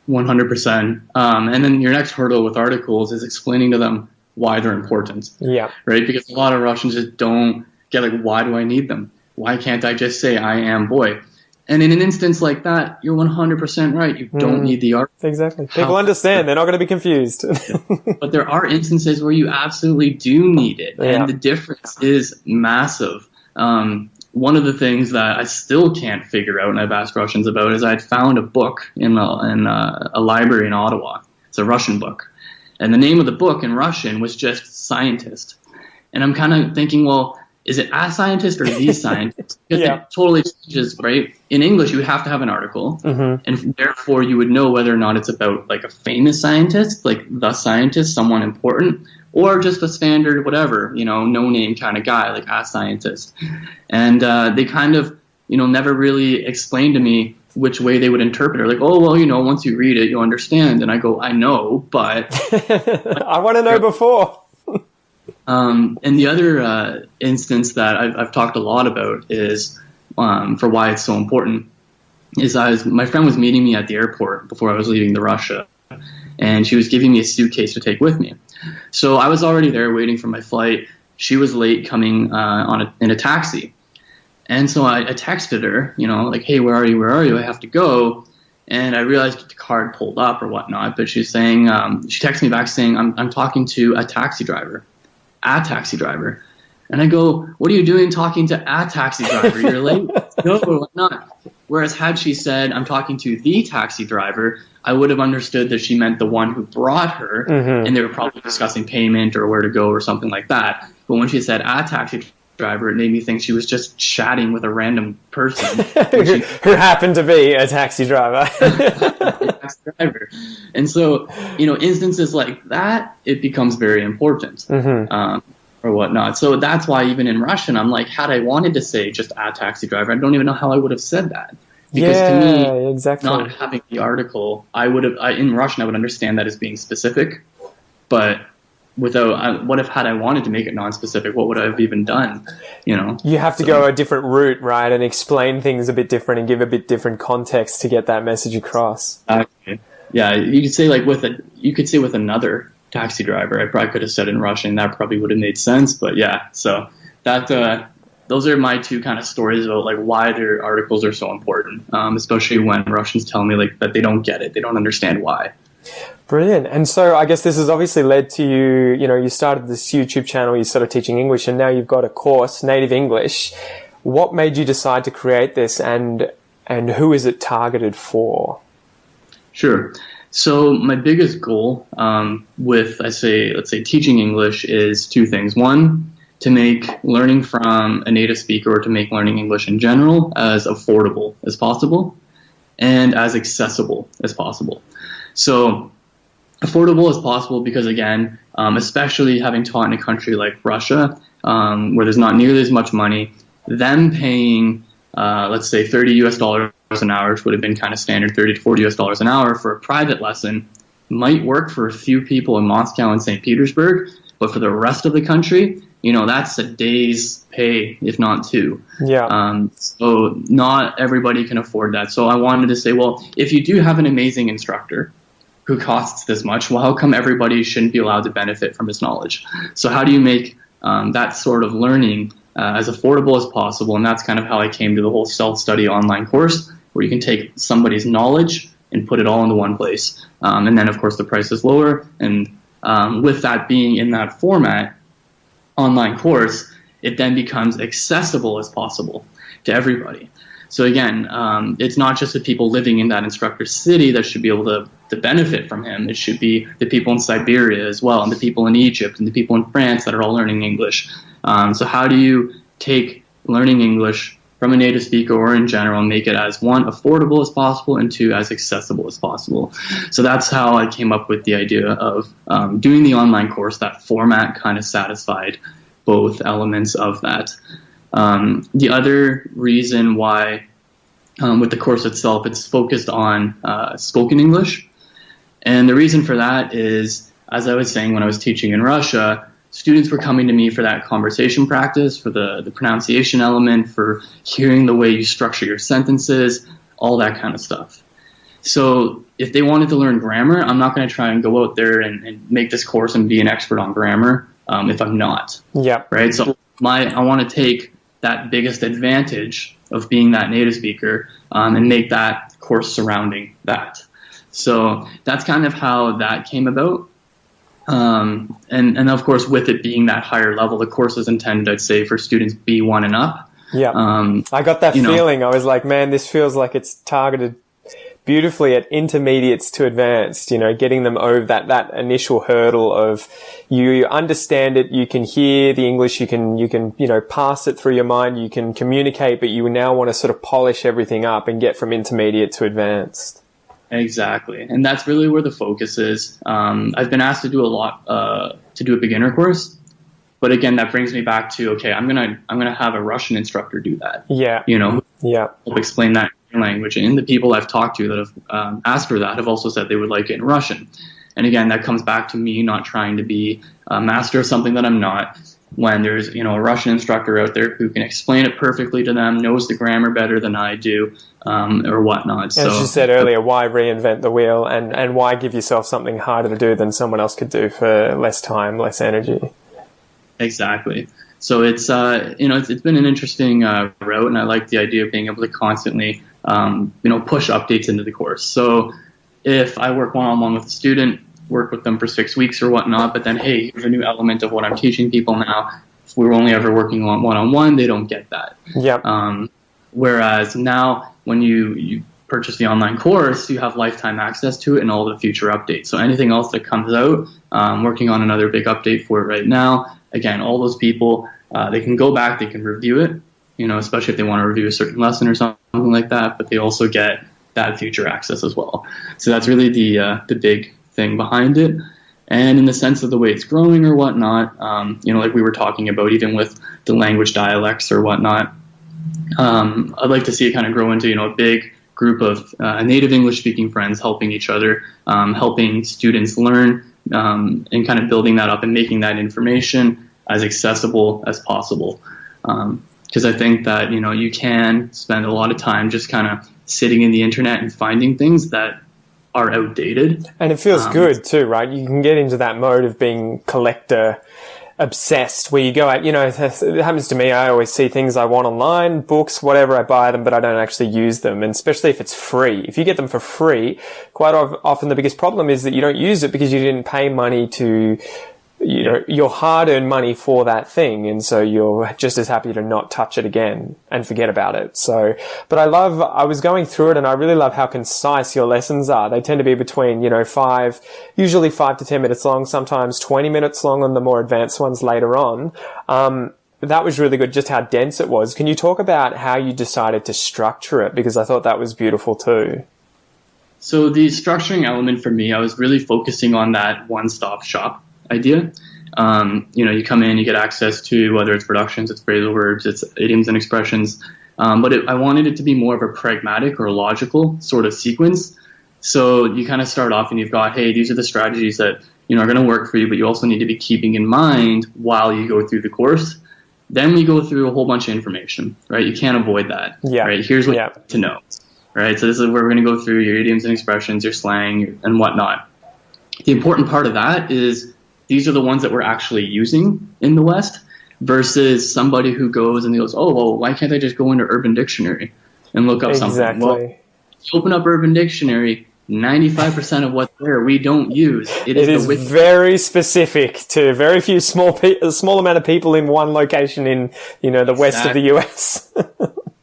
100%. And then your next hurdle with articles is explaining to them why they're important. Yeah. Right? Because a lot of Russians just don't get why do I need them? Why can't I just say I am boy? And in an instance like that, you're 100% right. You don't need the article. Exactly. People understand. They're not going to be confused. But there are instances where you absolutely do need it. And the difference is massive. One of the things that I still can't figure out, and I've asked Russians about, is I'd found a book in a library in Ottawa. It's a Russian book. And the name of the book in Russian was just Scientist. And I'm kind of thinking, well, is it a scientist or the scientist? Because it totally changes, right? In English, you would have to have an article. And therefore, you would know whether or not it's about like a famous scientist, like the scientist, someone important, or just a standard whatever, no-name kind of guy, like a scientist. And they kind of, never really explained to me which way they would interpret it. Like, oh, well, once you read it, you'll understand. And I go, I know, but... I want to know before. And the other instance that I've talked a lot about is, for why it's so important, is my friend was meeting me at the airport before I was leaving to Russia, and she was giving me a suitcase to take with me. So I was already there waiting for my flight. She was late coming in a taxi. And so I texted her, like, hey, where are you? I have to go. And I realized the card pulled up or whatnot, but she's saying, she texted me back saying, I'm talking to a taxi driver. And I go, what are you doing talking to a taxi driver? You're late? No, or whatnot. Whereas had she said, I'm talking to the taxi driver, I would have understood that she meant the one who brought her, and they were probably discussing payment or where to go or something like that. But when she said a taxi driver, it made me think she was just chatting with a random person. who happened to be a taxi driver. And so, instances like that, it becomes very important. Or whatnot. So that's why even in Russian, I'm like, had I wanted to say just a taxi driver, I don't even know how I would have said that. Because to me, exactly. Not having the article, in Russian, I would understand that as being specific. But what if had I wanted to make it non-specific, what would I have even done? You have to go a different route, right? And explain things a bit different and give a bit different context to get that message across. Okay. Yeah, you could say with another taxi driver. I probably could have said in Russian. That probably would have made sense. But yeah, so that those are my two kind of stories about like why their articles are so important, especially when Russians tell me like that they don't get it, they don't understand why. Brilliant. And so I guess this has obviously led to you. You started this YouTube channel. You started teaching English, and now you've got a course, Native English. What made you decide to create this, and who is it targeted for? Sure. So my biggest goal with, let's say, teaching English is two things. One, to make learning from a native speaker or to make learning English in general as affordable as possible and as accessible as possible. So affordable as possible because, again, especially having taught in a country like Russia, where there's not nearly as much money, them paying, let's say, $30 an hour, which would have been kind of standard, $30 to $40 an hour for a private lesson, might work for a few people in Moscow and St. Petersburg, but for the rest of the country, that's a day's pay, if not two. Yeah. So not everybody can afford that. So I wanted to say, well, if you do have an amazing instructor who costs this much, well, how come everybody shouldn't be allowed to benefit from his knowledge? So how do you make that sort of learning as affordable as possible? And that's kind of how I came to the whole self-study online course, where you can take somebody's knowledge and put it all into one place. And then, of course, the price is lower. And with that being in that format, online course, it then becomes accessible as possible to everybody. So again, it's not just the people living in that instructor's city that should be able to benefit from him. It should be the people in Siberia as well, and the people in Egypt, and the people in France that are all learning English. So how do you take learning English from a native speaker or in general and make it as, one, affordable as possible, and two, as accessible as possible? So that's how I came up with the idea of doing the online course. That format kind of satisfied both elements of that. The other reason why with the course itself, it's focused on spoken English. And the reason for that is, as I was saying when I was teaching in Russia, students were coming to me for that conversation practice, for the pronunciation element, for hearing the way you structure your sentences, all that kind of stuff. So if they wanted to learn grammar, I'm not going to try and go out there and make this course and be an expert on grammar if I'm not. Yeah. Right. So I want to take that biggest advantage of being that native speaker and make that course surrounding that. So that's kind of how that came about. And of course, with it being that higher level, the course is intended, I'd say, for students B1 and up. Yeah. I got that feeling. I was like, man, this feels like it's targeted beautifully at intermediates to advanced, getting them over that initial hurdle of you understand it, you can hear the English, you can pass it through your mind, you can communicate, but you now want to sort of polish everything up and get from intermediate to advanced. Exactly. And that's really where the focus is. I've been asked to do a lot, to do a beginner course. But again, that brings me back to, okay, I'm gonna have a Russian instructor do that. Yeah. Help explain that in language. And the people I've talked to that have asked for that have also said they would like it in Russian. And again, that comes back to me not trying to be a master of something that I'm not. When there's a Russian instructor out there who can explain it perfectly to them, knows the grammar better than I do, or whatnot. As you said earlier, why reinvent the wheel, and why give yourself something harder to do than someone else could do for less time, less energy? Exactly. So it's it's been an interesting route, and I like the idea of being able to constantly push updates into the course. So if I work one-on-one with a student, work with them for 6 weeks or whatnot, but then, hey, here's a new element of what I'm teaching people now. If we're only ever working on one-on-one, they don't get that. Yeah. Whereas now, when you purchase the online course, you have lifetime access to it and all the future updates. So anything else that comes out, working on another big update for it right now. Again, all those people, they can go back, they can review it, especially if they want to review a certain lesson or something like that, but they also get that future access as well. So that's really the big thing behind it. And in the sense of the way it's growing or whatnot, like we were talking about, even with the language dialects or whatnot, I'd like to see it kind of grow into, a big group of native English-speaking friends helping each other, helping students learn, and kind of building that up and making that information as accessible as possible. Because I think that, you can spend a lot of time just kind of sitting in the internet and finding things that are outdated. And it feels good too, right? You can get into that mode of being collector obsessed, where you go out, it happens to me. I always see things I want online, books, whatever, I buy them, but I don't actually use them. And especially if it's free. If you get them for free, quite often the biggest problem is that you don't use it because you didn't pay money to, your hard-earned money for that thing. And so you're just as happy to not touch it again and forget about it. So, but I was going through it, and I really love how concise your lessons are. They tend to be between, usually 5 to 10 minutes long, sometimes 20 minutes long on the more advanced ones later on. That was really good, just how dense it was. Can you talk about how you decided to structure it? Because I thought that was beautiful too. So the structuring element for me, I was really focusing on that one-stop shop idea. You come in, you get access to whether it's productions, it's phrasal verbs, it's idioms and expressions. But I wanted it to be more of a pragmatic or logical sort of sequence. So you kind of start off and you've got, hey, these are the strategies that are going to work for you, but you also need to be keeping in mind while you go through the course. Then we go through a whole bunch of information, right? You can't avoid that. Yeah. Right? Here's what you need to know. Right? So this is where we're going to go through your idioms and expressions, your slang, and whatnot. The important part of that is these are the ones that we're actually using in the West versus somebody who goes and goes, oh, well, why can't I just go into Urban Dictionary and look up something? Well, you open up Urban Dictionary, 95% of what's there we don't use. It is very specific to very few a small amount of people in one location in, the west of the US.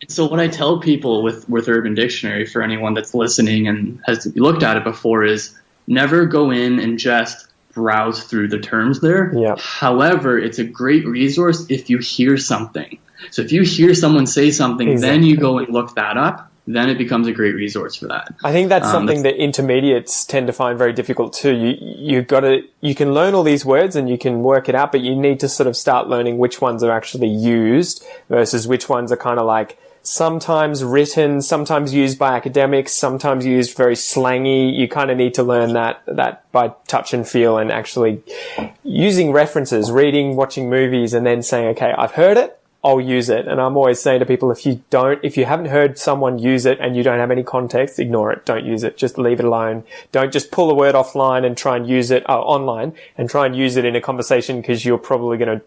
So what I tell people with Urban Dictionary, for anyone that's listening and has looked at it before, is never go in and just browse through the terms there. Yeah. However, it's a great resource if you hear something. So if you hear someone say something, then you go and look that up, then it becomes a great resource for that. I think that's something that intermediates tend to find very difficult too. You can learn all these words and you can work it out, but you need to sort of start learning which ones are actually used versus which ones are kind of like sometimes written, sometimes used by academics, sometimes used very slangy. You kind of need to learn that by touch and feel, and actually using references, reading, watching movies, and then saying, okay, I've heard it, I'll use it. And I'm always saying to people, if you haven't heard someone use it and you don't have any context, ignore it. Don't use it. Just leave it alone. Don't just pull a word offline and try and use it online and try and use it in a conversation, because you're probably going to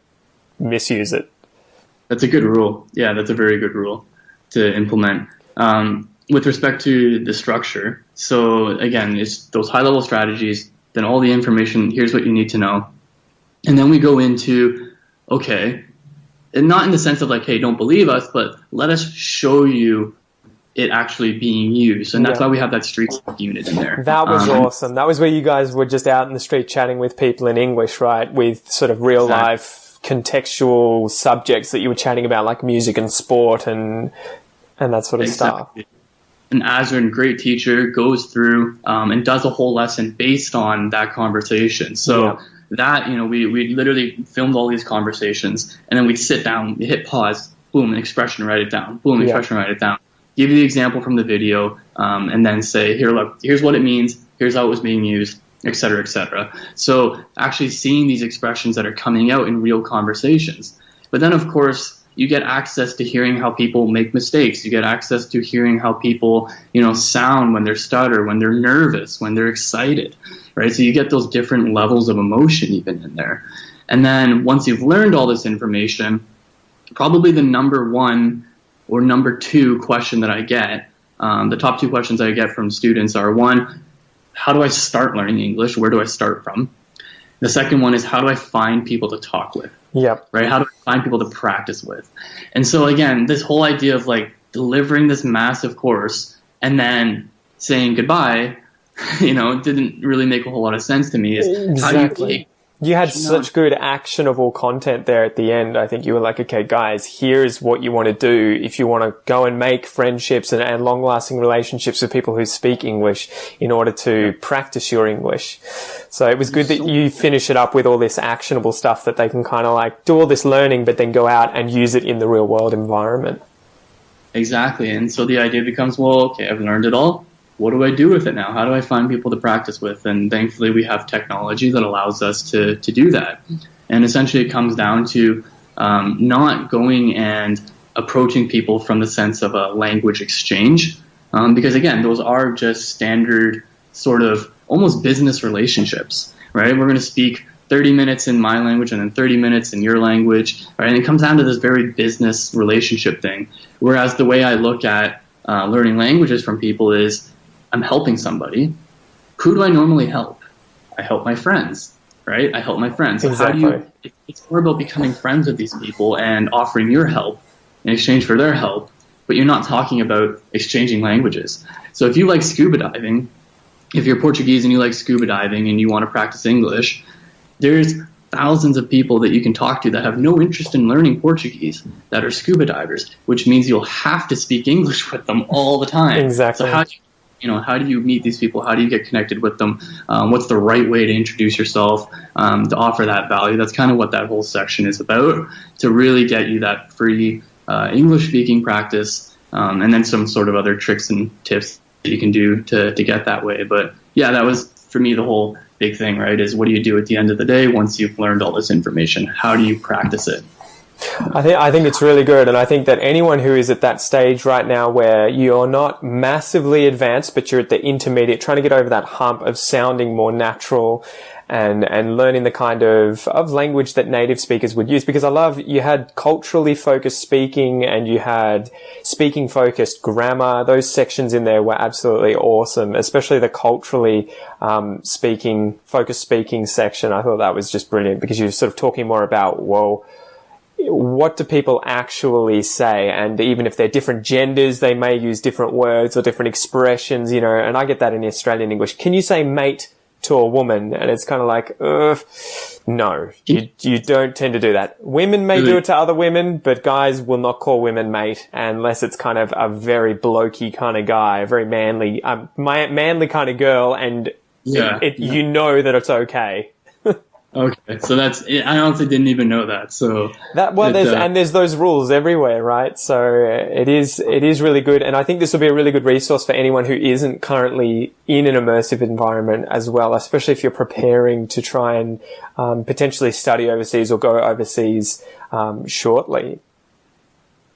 misuse it. That's a good rule. Yeah, that's a very good rule to implement. With respect to the structure, so again, it's those high-level strategies, then all the information, here's what you need to know. And then we go into, okay, and not in the sense of like, hey, don't believe us, but let us show you it actually being used. And that's why we have that street unit in there. That was awesome. That was where you guys were just out in the street chatting with people in English, right? With sort of real life contextual subjects that you were chatting about, like music and sport and that sort of stuff. An Azrin, great teacher, goes through and does a whole lesson based on that conversation. So that, we literally filmed all these conversations, and then we'd sit down, we hit pause, boom, an expression, write it down, boom, expression, write it down. Give you the example from the video, and then say, here, look, here's what it means, here's how it was being used, et cetera, et cetera. So actually seeing these expressions that are coming out in real conversations. But then, of course, you get access to hearing how people make mistakes. You get access to hearing how people, sound when they're stutter, when they're nervous, when they're excited, right? So you get those different levels of emotion even in there. And then once you've learned all this information, probably the number one or number two question that I get the top two questions I get from students are, one, how do I start learning English? Where do I start from? The second one is, how do I find people to talk with? Yep. Right? How do I find people to practice with? And so again, this whole idea of like delivering this massive course and then saying goodbye, didn't really make a whole lot of sense to me. Exactly. You had such good actionable content there at the end. I think you were like, okay, guys, here's what you want to do if you want to go and make friendships and long-lasting relationships with people who speak English in order to practice your English. So it was good that you finish it up with all this actionable stuff that they can kind of like do all this learning, but then go out and use it in the real world environment. Exactly. And so the idea becomes, well, okay, I've learned it all. What do I do with it now? How do I find people to practice with? And thankfully, we have technology that allows us to do that. And essentially, it comes down to not going and approaching people from the sense of a language exchange. Because, again, those are just standard sort of almost business relationships, right? We're going to speak 30 minutes in my language and then 30 minutes in your language, right? And it comes down to this very business relationship thing. Whereas the way I look at learning languages from people is, I'm helping somebody. Who do I normally help? I help my friends, right? I help my friends. So exactly. It's more about becoming friends with these people and offering your help in exchange for their help, but you're not talking about exchanging languages. So if you like scuba diving, if you're Portuguese and you like scuba diving and you want to practice English, there's thousands of people that you can talk to that have no interest in learning Portuguese that are scuba divers, which means you'll have to speak English with them all the time. Exactly. So how do you meet these people? How do you get connected with them? What's the right way to introduce yourself, to offer that value? That's kind of what that whole section is about, to really get you that free English speaking practice, and then some sort of other tricks and tips that you can do to get that way. But yeah, that was for me the whole big thing, right? Is what do you do at the end of the day once you've learned all this information? How do you practice it? I think it's really good, and I think that anyone who is at that stage right now where you're not massively advanced, but you're at the intermediate, trying to get over that hump of sounding more natural and learning the kind of language that native speakers would use. Because I love, you had culturally focused speaking and you had speaking focused grammar. Those sections in there were absolutely awesome, especially the culturally focused speaking section. I thought that was just brilliant because you're sort of talking more about, well, what do people actually say? And even if they're different genders, they may use different words or different expressions, and I get that in Australian English. Can you say mate to a woman? And it's kind of like, no, you don't tend to do that. Women may do it to other women, but guys will not call women mate unless it's kind of a very blokey kind of guy, a very manly kind of girl. And you know that it's okay. Okay, so I honestly didn't even know that. So there's those rules everywhere, right? So it is really good, and I think this will be a really good resource for anyone who isn't currently in an immersive environment as well, especially if you're preparing to try and potentially study overseas or go overseas shortly.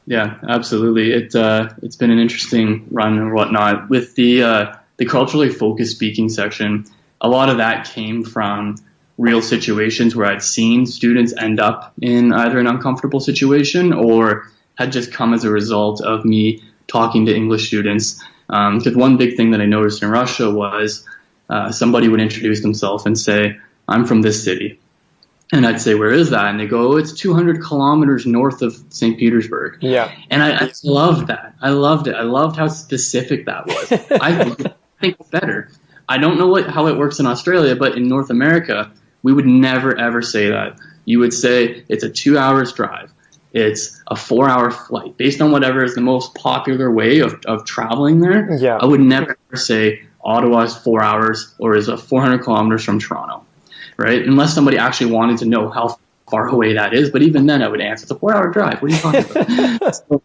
Yeah, absolutely. It's been an interesting run and whatnot with the culturally focused speaking section. A lot of that came from real situations where I'd seen students end up in either an uncomfortable situation or had just come as a result of me talking to English students. Because one big thing that I noticed in Russia was somebody would introduce themselves and say, I'm from this city. And I'd say, where is that? And they go, oh, it's 200 kilometers north of St. Petersburg. Yeah. And I loved that. I loved it. I loved how specific that was. I think it's better. I don't know how it works in Australia, but in North America, we would never, ever say that. You would say it's a 2 hours drive. It's a 4 hour flight. Based on whatever is the most popular way of traveling there, yeah. I would never ever say Ottawa is 4 hours or is 400 kilometers from Toronto, right? Unless somebody actually wanted to know how far away that is. But even then I would answer, it's a 4 hour drive. What are you talking about? So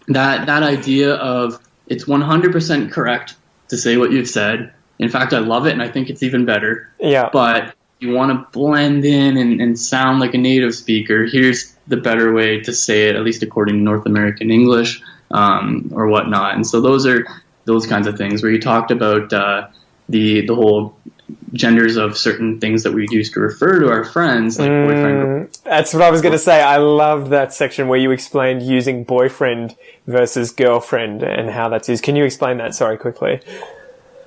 that idea of it's 100% correct to say what you've said. In fact, I love it, and I think it's even better. Yeah. But you want to blend in and sound like a native speaker, here's the better way to say it, at least according to North American English or whatnot. And so those are those kinds of things where you talked about the whole genders of certain things that we use to refer to our friends, like boyfriend. That's what I was going to say. I loved that section where you explained using boyfriend versus girlfriend and how that's used. Can you explain that? Sorry, quickly.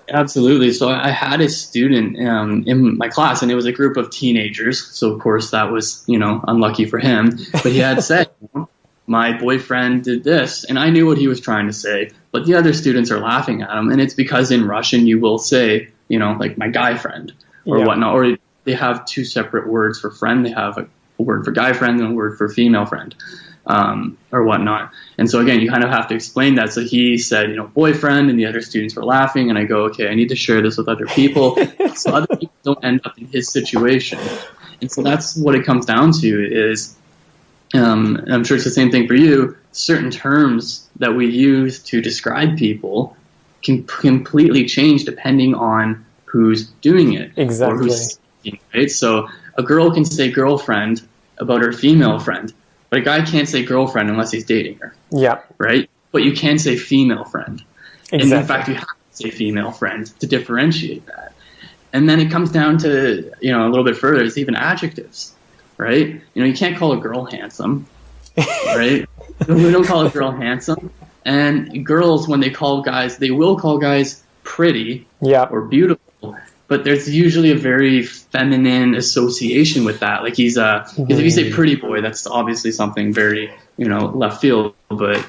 Absolutely. So I had a student in my class, and it was a group of teenagers. So of course that was, unlucky for him. But he had said, my boyfriend did this, and I knew what he was trying to say. But the other students are laughing at him, and it's because in Russian you will say, like my guy friend or whatnot, or they have two separate words for friend. They have a word for guy friend and a word for female friend. Or whatnot. And so again, you kind of have to explain that. So he said, boyfriend, and the other students were laughing, and I go, okay, I need to share this with other people so other people don't end up in his situation. And so that's what it comes down to is, I'm sure it's the same thing for you, certain terms that we use to describe people can completely change depending on who's doing it. Exactly. Or who's speaking, right? So a girl can say girlfriend about her female friend, but a guy can't say girlfriend unless he's dating her. Yeah. Right? But you can say female friend. Exactly. And in fact, you have to say female friend to differentiate that. And then it comes down to, a little bit further, it's even adjectives, right? You can't call a girl handsome, right? We don't call a girl handsome. And girls, when they call guys, they will call guys pretty or beautiful. But there's usually a very feminine association with that. Like because if you say pretty boy, that's obviously something very, left field. But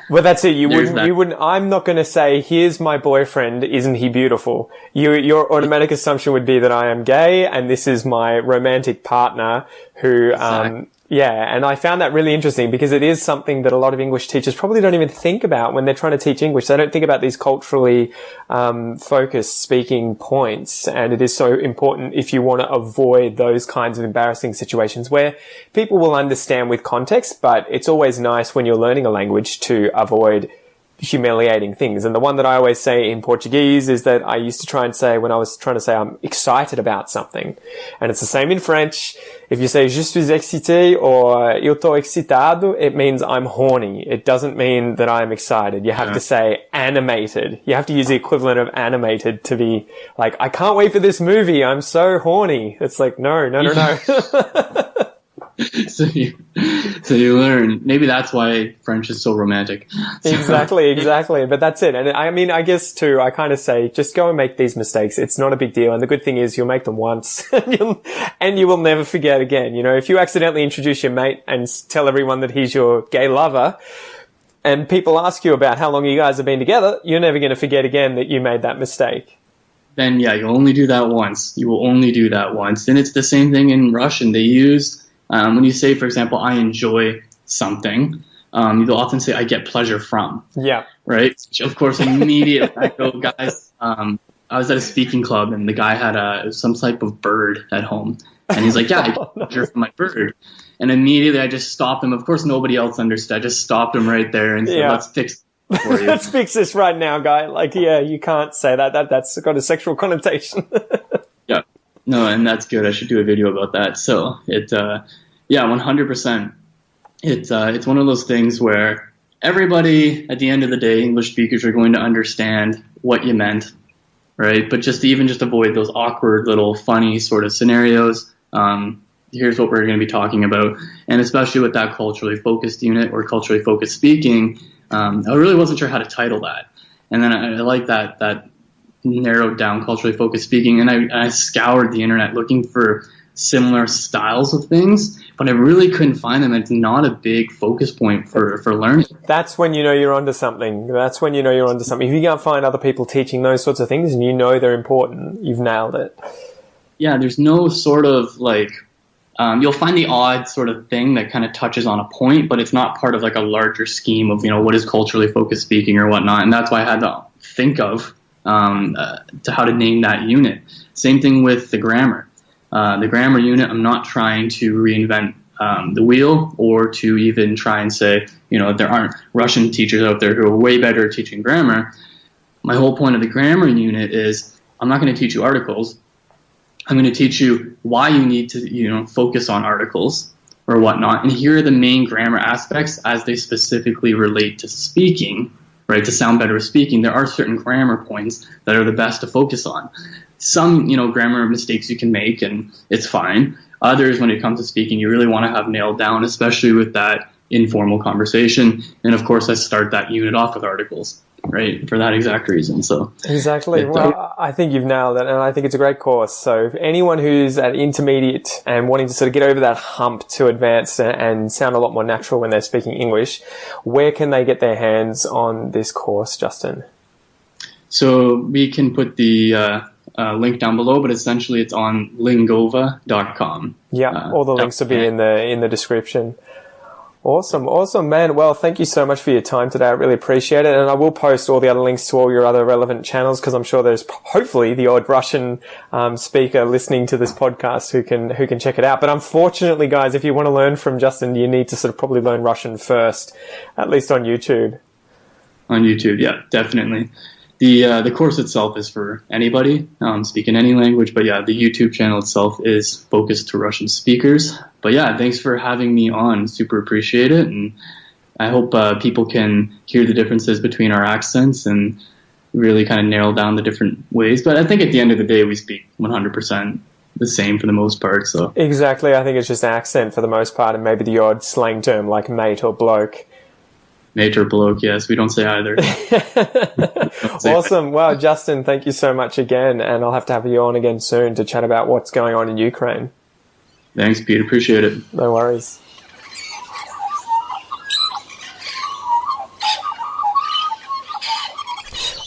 well, that's it. You wouldn't. I'm not going to say, "Here's my boyfriend. Isn't he beautiful?" Your automatic assumption would be that I am gay, and this is my romantic partner who. Exactly. And I found that really interesting because it is something that a lot of English teachers probably don't even think about when they're trying to teach English. They don't think about these culturally focused speaking points, and it is so important if you want to avoid those kinds of embarrassing situations where people will understand with context, but it's always nice when you're learning a language to avoid humiliating things. And the one that I always say in Portuguese is that I used to try and say when I was trying to say I'm excited about something. And it's the same in French. If you say je suis excité or eu tô excitado, it means I'm horny. It doesn't mean that I'm excited. You have to say animated. You have to use the equivalent of animated to be like, I can't wait for this movie. I'm so horny. It's like, no. So you learn. Maybe that's why French is so romantic. Exactly. But that's it. And I mean, I guess too, I kind of say, just go and make these mistakes. It's not a big deal. And the good thing is you'll make them once and you will never forget again. If you accidentally introduce your mate and tell everyone that he's your gay lover and people ask you about how long you guys have been together, you're never going to forget again that you made that mistake. Then you only do that once. You will only do that once. And it's the same thing in Russian. They use, when you say, for example, I enjoy something, you'll often say, I get pleasure from. Yeah. Right? Which, of course, immediately I go, guys, I was at a speaking club and the guy had some type of bird at home. And he's like, yeah, I get pleasure from my bird. And immediately I just stopped him. Of course, nobody else understood. I just stopped him right there and said, let's fix it for you. Let's fix this right now, guy. Like, you can't say that. That's got a sexual connotation. Yeah. No, and that's good. I should do a video about that. So 100%. It's one of those things where everybody, at the end of the day, English speakers are going to understand what you meant, right? But just avoid those awkward little funny sort of scenarios. Here's what we're going to be talking about. And especially with that culturally focused unit or culturally focused speaking, I really wasn't sure how to title that. And then I like that narrowed down culturally focused speaking, and I scoured the internet looking for similar styles of things, but I really couldn't find them. It's not a big focus point for learning. That's when you know you're onto something. If you can't find other people teaching those sorts of things and you know they're important, you've nailed it. Yeah, there's no sort of you'll find the odd sort of thing that kind of touches on a point, but it's not part of like a larger scheme of, what is culturally focused speaking or whatnot. And that's why I had to think of to how to name that unit. Same thing with the grammar. The grammar unit, I'm not trying to reinvent the wheel or to even try and say, there aren't Russian teachers out there who are way better at teaching grammar. My whole point of the grammar unit is I'm not going to teach you articles. I'm going to teach you why you need to, focus on articles or whatnot. And here are the main grammar aspects as they specifically relate to speaking, right? To sound better with speaking, there are certain grammar points that are the best to focus on. some, grammar mistakes you can make, and it's fine. Others, when it comes to speaking, you really want to have nailed down, especially with that informal conversation. And of course, I start that unit off with articles, right, for that exact reason. So exactly. Well, I think you've nailed it, and I think it's a great course. So if anyone who's at intermediate and wanting to sort of get over that hump to advance and sound a lot more natural when they're speaking English, where can they get their hands on this course, Justin? So we can put the link down below, but essentially it's on lingova.com. Yeah, all the links will be in the description. Awesome, man. Well, thank you so much for your time today. I really appreciate it. And I will post all the other links to all your other relevant channels, because I'm sure there's hopefully the odd Russian speaker listening to this podcast who can check it out. But unfortunately, guys, if you want to learn from Justin, you need to sort of probably learn Russian first, at least on YouTube. On YouTube, yeah, definitely. The course itself is for anybody speaking any language, but yeah, the YouTube channel itself is focused to Russian speakers. But yeah, thanks for having me on. Super appreciate it, and I hope people can hear the differences between our accents and really kind of narrow down the different ways. But I think at the end of the day, we speak 100% the same for the most part. So exactly, I think it's just accent for the most part, and maybe the odd slang term like mate or bloke. Mate or bloke, yes, we don't say either. Awesome. Wow, Justin, thank you so much again, and I'll have to have you on again soon to chat about what's going on in Ukraine. Thanks, Pete. Appreciate it. No worries.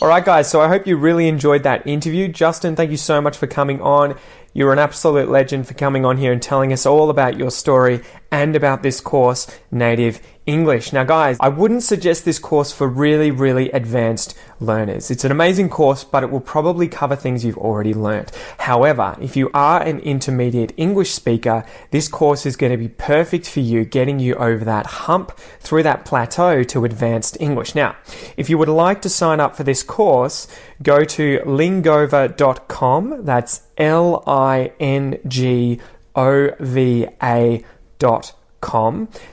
All right, guys, so I hope you really enjoyed that interview. Justin, thank you so much for coming on. You're an absolute legend for coming on here and telling us all about your story and about this course, Native English. Now, guys, I wouldn't suggest this course for really, really advanced learners. It's an amazing course, but it will probably cover things you've already learned. However, if you are an intermediate English speaker, this course is going to be perfect for you, getting you over that hump, through that plateau to advanced English. Now, if you would like to sign up for this course, go to lingova.com. That's lingova.com.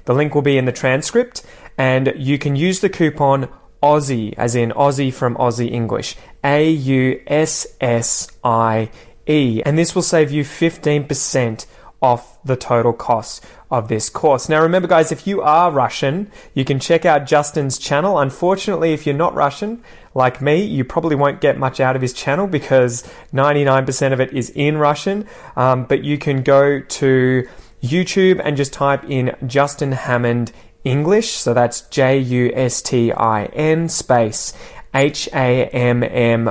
The link will be in the transcript, and you can use the coupon Aussie, as in Aussie from Aussie English, AUSSIE, and this will save you 15% off the total cost of this course. Now remember, guys, if you are Russian, you can check out Justin's channel. Unfortunately, if you're not Russian, like me, you probably won't get much out of his channel because 99% of it is in Russian, but you can go to YouTube and just type in Justin Hammond English, so that's JUSTIN space HAMMOND,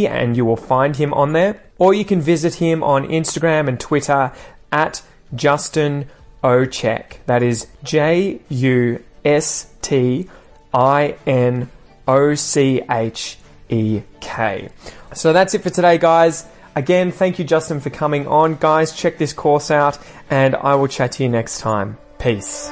and you will find him on there. Or you can visit him on Instagram and Twitter at Justin Ochek. That is JUSTINOCHEK. So that's it for today, guys. Again, thank you, Justin, for coming on. Guys, check this course out, and I will chat to you next time. Peace.